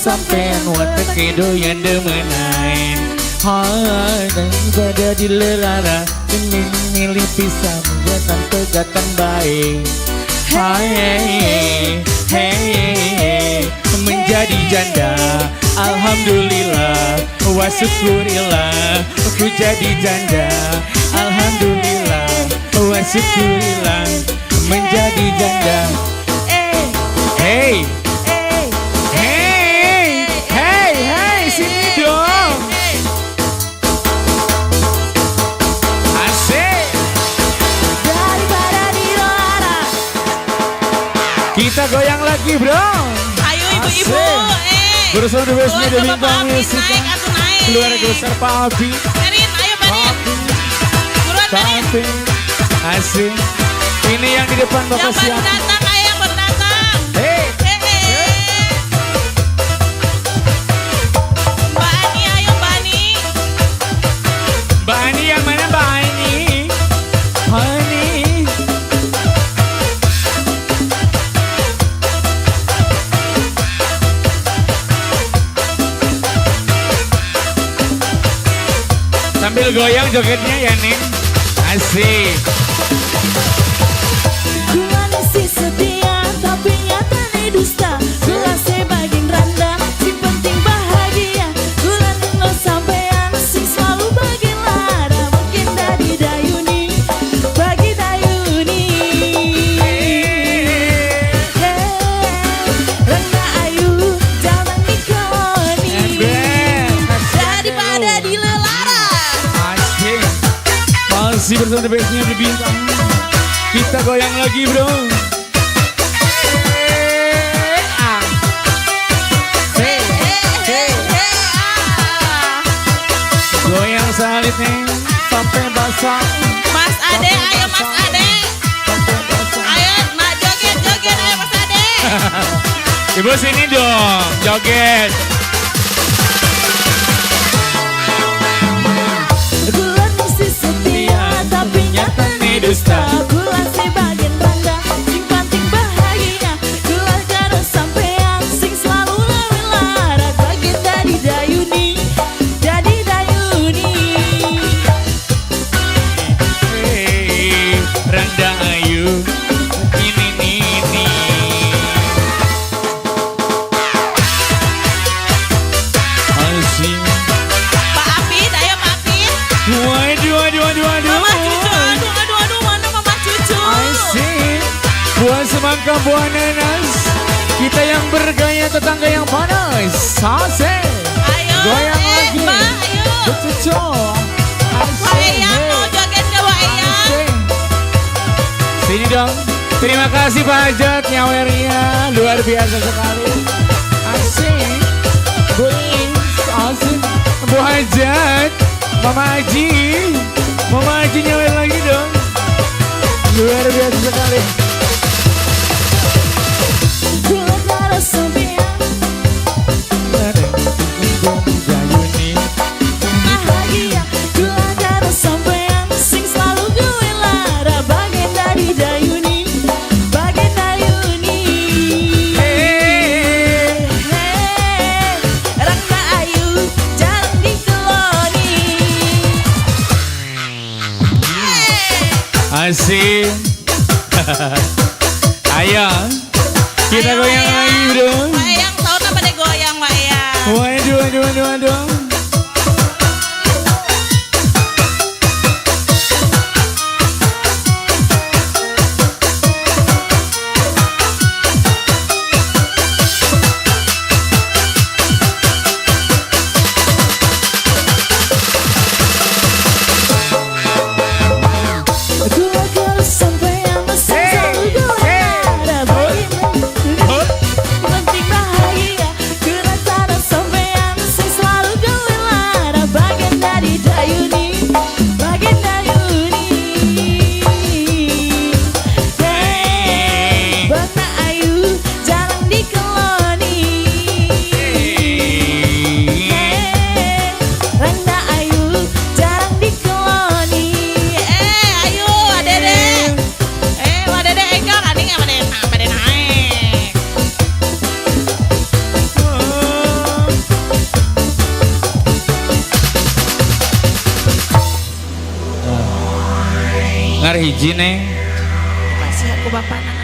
sampean watake doyan demenain. Daripada dilelara ini milih pisang gatan pegatan baik. Hey, menjadi janda alhamdulillah wa syukurillah. Aku jadi janda alhamdulillah wa syukurillah. Menjadi janda. Hey, sini dong. Asik. Daripada dilara. Kita goyang lagi bro. Ayo ibu-ibu. Bersama The Best Media Bintang Musik. Naik. Keluarga besar Pak Abi. Berin, ayo Berin. Buruan Berin. Tapi asik. Ini yang di depan Bapak Yang baru siapa? datang, ayo yang baru datang. Hey. Mbak Ani, ayo Mbak Ani. Mbak Ani yang mana Mbak Ani? Ani. Sambil goyang jogetnya ya Ning. Asik. Gula nisi setia tapi nyatanya dusta. Gula sebagin randa si penting bahagia. Gula nengok sampean sing selalu bagi lara. Mungkin dari dayuni bagi dayuni. Randa ayu jangan dikoni. Daripada dilelara. Asik. Masih bersama The Best Media Bintang. Kita goyang lagi bro. Goyang salit nih sampai basah. Mas Ade, ayo Mas Ade. Ayo nak joget, ayo Mas Ade. Ibu sini dong, joget. Gula mesti setia tapi nyatanya dusta. Gula sebagian randa sing penting bahagia. Gula karo sampean sing selalu lawi lara. Bagian dari dayuni, jadi dayuni. Hey, Randa Ayu, ini. Asik. Pak Afid, ayo Pak Afid. Waduh. Mama cucu, aduh, mana mama cucu. Asik. Buah semangka, buah nanas. Kita yang bergaya, tetangga yang panas. Asik. Ayo, Goyang lagi. Mbak, ayo. Becuco. Wah Eyang, mau joget gak Wah Eyang? Asik. Sini dong. Terima kasih Pak Hajat, nyawernya luar biasa sekali. Asik. Asik. Bu Hajat, Mama Haji nyawer lagi dong. Luar biasa sekali. Gula karo sampean bahagia. Gula karo sampean sing selalu gue lara. Bagian dari dayuni, bagian dayuni. Rangga ayu jarang dikeloni. Asik. Ayo, kita goyang lagi bro. Wah Eyang, tahun apa deh goyang Wah Eyang? Waduh. Gula karo sampean sing selalu gue lara. Bagian penting bahagia. Gula karo sampean sing selalu gue Ngar hiji neng. Masih aku bapak